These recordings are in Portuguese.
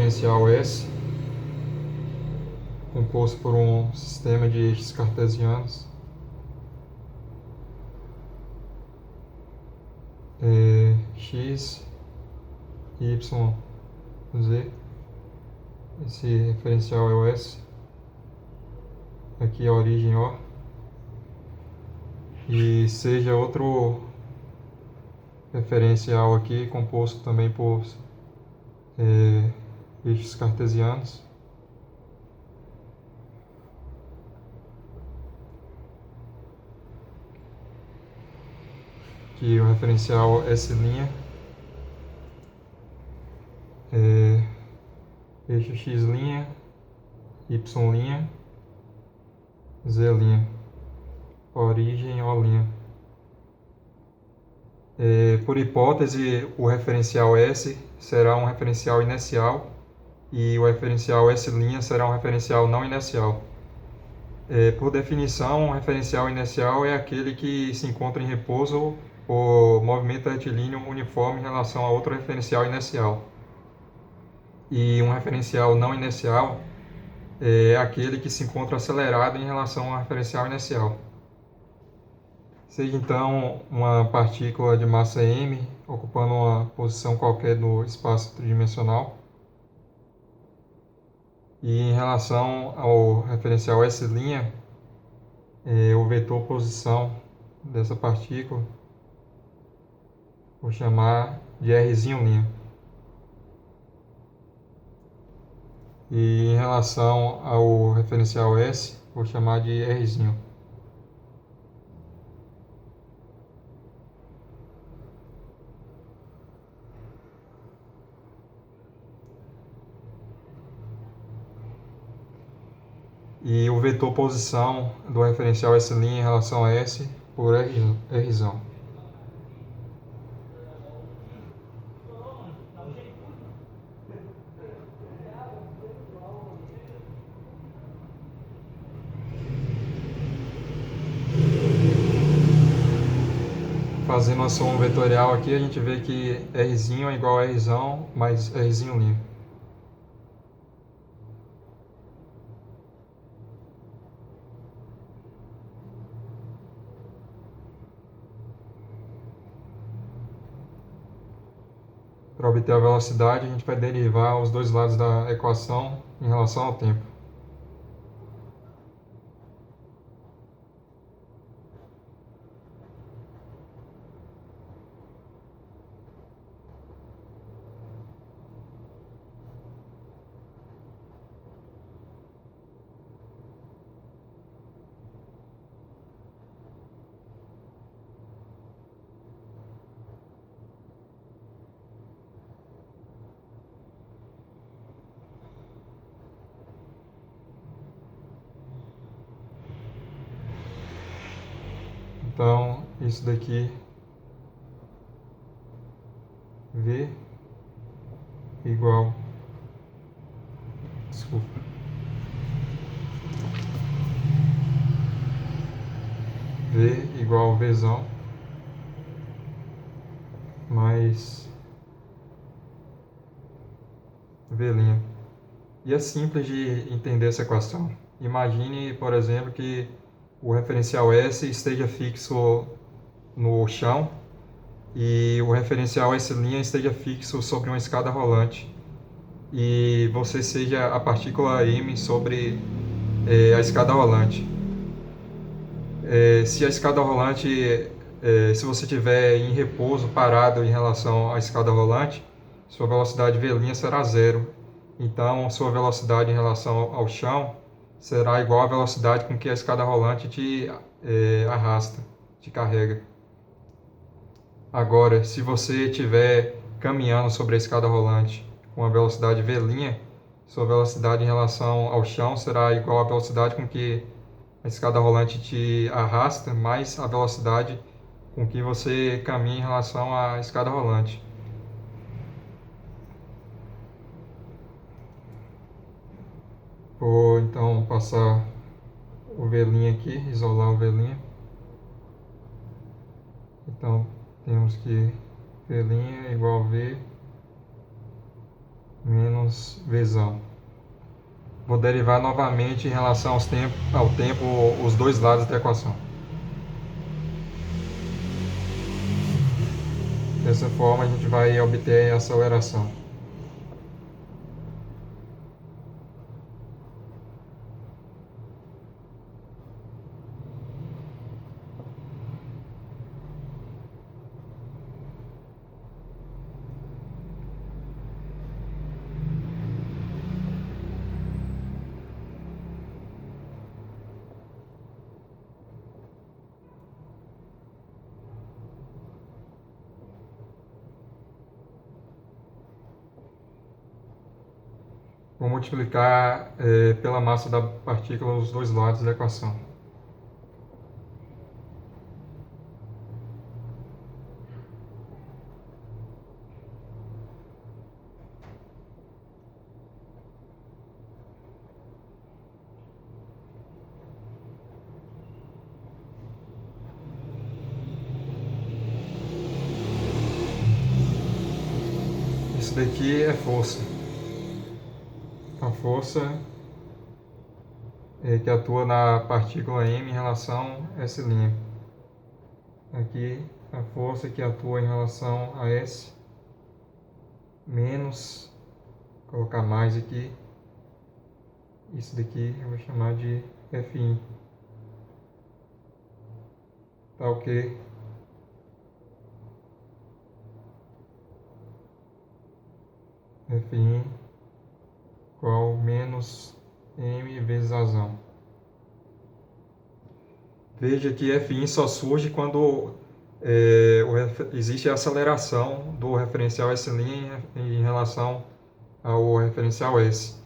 referencial S, composto por um sistema de eixos cartesianos, x, y, z. Esse referencial é o S. Aqui é a origem O. E seja outro referencial aqui, composto também por eixos cartesianos. Aqui o referencial S', eixo X', Y', Z', origem O'. Por hipótese, o referencial S será um referencial inercial e o referencial S' será um referencial não inercial. Por definição, um referencial inercial é aquele que se encontra em repouso por movimento retilíneo uniforme em relação a outro referencial inercial. E um referencial não inercial é aquele que se encontra acelerado em relação ao referencial inercial. Seja então uma partícula de massa m ocupando uma posição qualquer no espaço tridimensional. E em relação ao referencial S', o vetor posição dessa partícula vou chamar de R''. E em relação ao referencial S, vou chamar de R'. E o vetor posição do referencial S' em relação a S por R'. Fazendo uma soma vetorial aqui, a gente vê que R' é igual a R' mais R'. Para obter a velocidade, a gente vai derivar os dois lados da equação em relação ao tempo. Então, isso daqui, V igual, V igual Vzão mais V'. E é simples de entender essa equação. Imagine, por exemplo, que o referencial S esteja fixo no chão e o referencial S' esteja fixo sobre uma escada rolante e você seja a partícula m sobre a escada rolante. Se a escada rolante, se você estiver em repouso, parado em relação à escada rolante, sua velocidade V' será zero. Então, sua velocidade em relação ao chão será igual à velocidade com que a escada rolante te arrasta, te carrega. Agora, se você estiver caminhando sobre a escada rolante com a velocidade V', sua velocidade em relação ao chão será igual à velocidade com que a escada rolante te arrasta, mais a velocidade com que você caminha em relação à escada rolante. Vou então passar o V' aqui, isolar o V'. Então temos que V' é igual a V menos Vzão. Vou derivar novamente em relação ao tempo os dois lados da equação. Dessa forma a gente vai obter a aceleração. Vou multiplicar pela massa da partícula os dois lados da equação. Isso daqui é força. A força que atua na partícula m em relação a S'. Aqui a força que atua em relação a S menos, vou colocar mais aqui, isso daqui eu vou chamar de F'I. Tá ok? F'I igual menos m vezes razão. Veja que F'I só surge quando existe a aceleração do referencial S' em relação ao referencial S.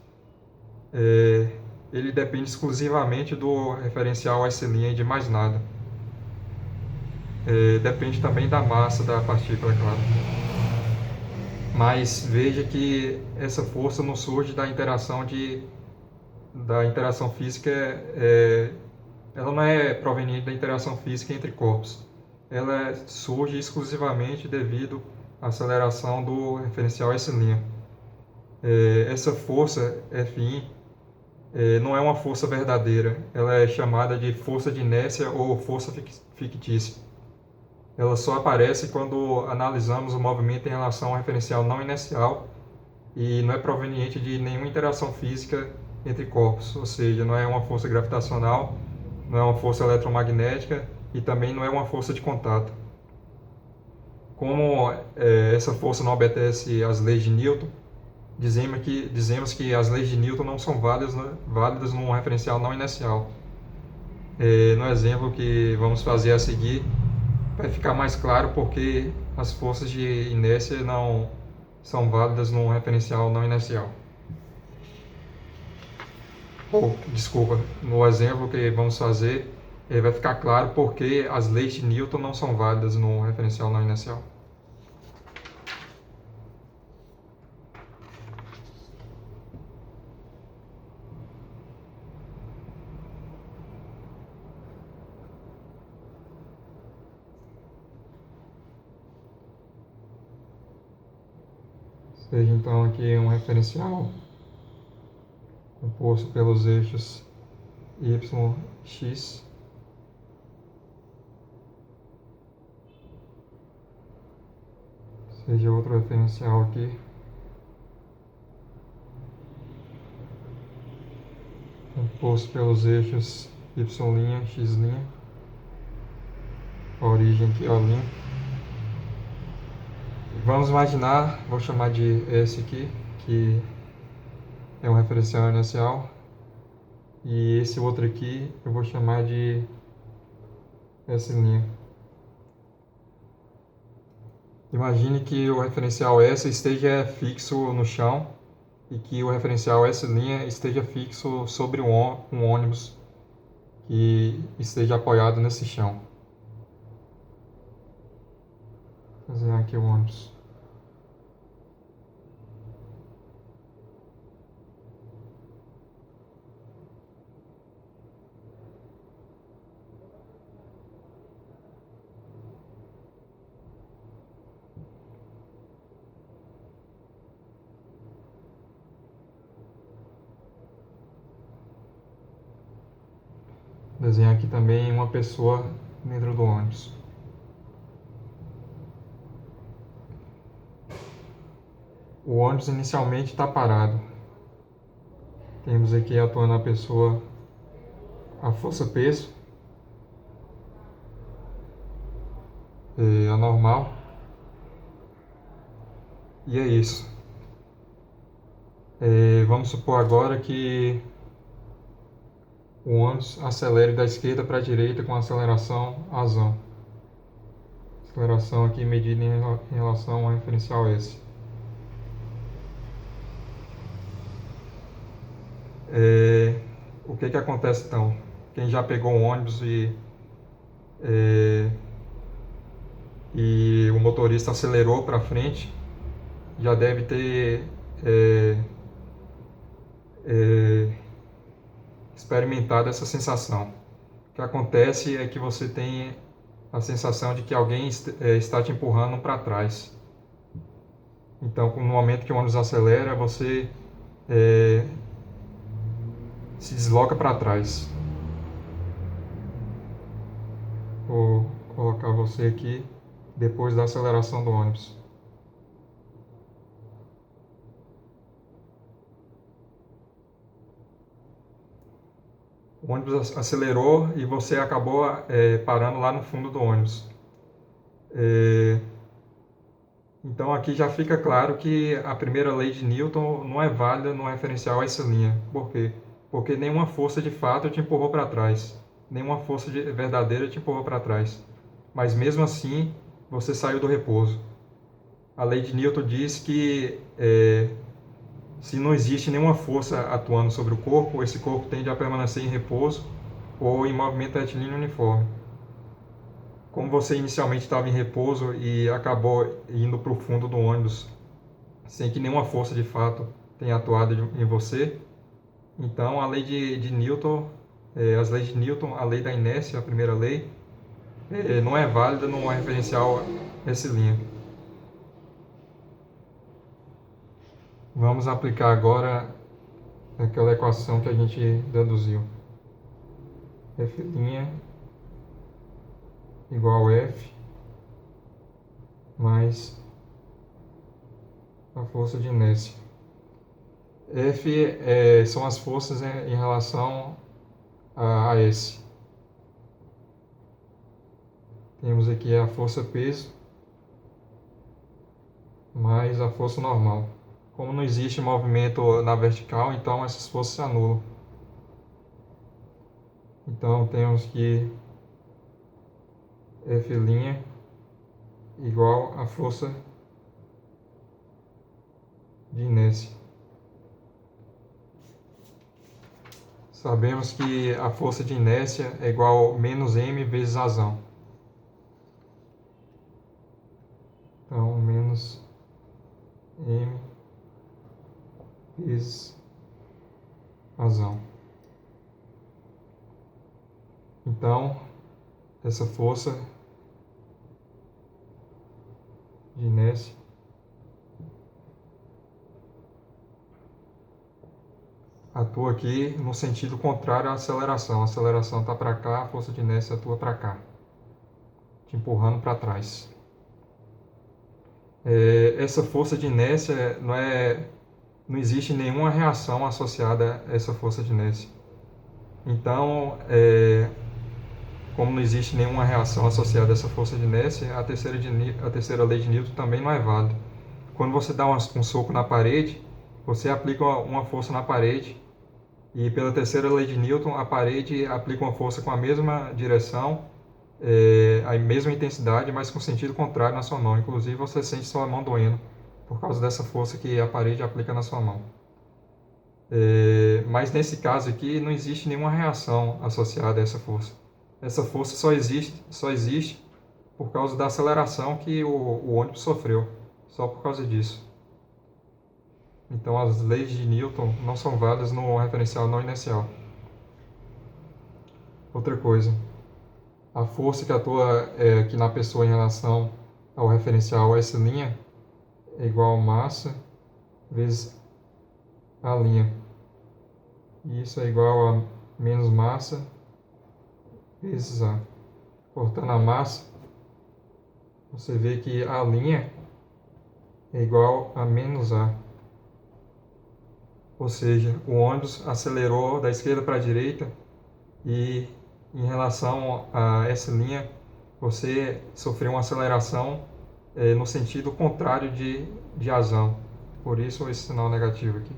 Ele depende exclusivamente do referencial S' e de mais nada. Depende também da massa da partícula, é claro. Mas veja que essa força não surge da interação física, ela não é proveniente da interação física entre corpos. Ela surge exclusivamente devido à aceleração do referencial S'. Essa força F'I não é uma força verdadeira, ela é chamada de força de inércia ou força fictícia. Ela só aparece quando analisamos o movimento em relação ao referencial não inercial e não é proveniente de nenhuma interação física entre corpos, ou seja, não é uma força gravitacional, não é uma força eletromagnética e também não é uma força de contato. Como essa força não obedece às leis de Newton, dizemos que as leis de Newton não são válidas num referencial não inercial. No exemplo que vamos fazer a seguir, vai ficar mais claro porque as forças de inércia não são válidas num referencial não inercial. Desculpa, no exemplo que vamos fazer, vai ficar claro porque as leis de Newton não são válidas num referencial não inercial. Seja então aqui um referencial composto pelos eixos y, x, seja outro referencial aqui composto pelos eixos y', x', a origem aqui é O'. Vamos imaginar, vou chamar de S aqui, que é um referencial inercial, e esse outro aqui eu vou chamar de S'. Imagine que o referencial S esteja fixo no chão e que o referencial S' esteja fixo sobre um ônibus que esteja apoiado nesse chão. Vou desenhar aqui o ônibus. desenhar aqui também uma pessoa dentro do ônibus. O ônibus inicialmente está parado. Temos aqui atuando a pessoa, a força-peso, a normal. E é isso. Vamos supor agora que o ônibus acelere da esquerda para a direita com aceleração azão. Aceleração aqui medida em relação ao referencial S. O que acontece então? Quem já pegou um ônibus e o motorista acelerou para frente, já deve ter experimentado essa sensação. O que acontece é que você tem a sensação de que alguém está te empurrando para trás. Então, no momento que o ônibus acelera, você se desloca para trás. Vou colocar você aqui depois da aceleração do ônibus. O ônibus acelerou e você acabou parando lá no fundo do ônibus. Então aqui já fica claro que a primeira lei de Newton não é válida no referencial a essa linha. Por quê? Porque nenhuma força de fato te empurrou para trás. Nenhuma força verdadeira te empurrou para trás. Mas mesmo assim, você saiu do repouso. A lei de Newton diz que se não existe nenhuma força atuando sobre o corpo, esse corpo tende a permanecer em repouso ou em movimento retilíneo uniforme. Como você inicialmente estava em repouso e acabou indo para o fundo do ônibus sem que nenhuma força de fato tenha atuado em você, então a lei de Newton, as leis de Newton, a lei da inércia, a primeira lei, não é válida no referencial S'. Vamos aplicar agora aquela equação que a gente deduziu. F' igual a F mais a força de inércia. F são as forças em relação a S. Temos aqui a força peso mais a força normal. Como não existe movimento na vertical, então essas forças se anulam. Então temos que F' igual a força de inércia. Sabemos que a força de inércia é igual a menos m vezes razão. Então, menos m vezes razão. Então, essa força de inércia atua aqui no sentido contrário à aceleração. A aceleração está para cá, a força de inércia atua para cá, te empurrando para trás. Essa força de inércia não existe nenhuma reação associada a essa força de inércia. Então, como não existe nenhuma reação associada a essa força de inércia, a terceira lei de Newton também não é válida. Quando você dá um soco na parede, você aplica uma força na parede e pela terceira lei de Newton, a parede aplica uma força com a mesma direção, a mesma intensidade, mas com sentido contrário na sua mão. Inclusive, você sente sua mão doendo por causa dessa força que a parede aplica na sua mão. Mas nesse caso aqui, não existe nenhuma reação associada a essa força. Essa força só existe por causa da aceleração que o ônibus sofreu, só por causa disso. Então, as leis de Newton não são válidas no referencial não inercial. Outra coisa, a força que atua aqui na pessoa em relação ao referencial S' é igual a massa vezes a linha. E isso é igual a menos massa vezes A. Cortando a massa, você vê que a linha é igual a menos A. Ou seja, o ônibus acelerou da esquerda para a direita e em relação a essa linha, você sofreu uma aceleração no sentido contrário de azão. Por isso esse sinal negativo aqui.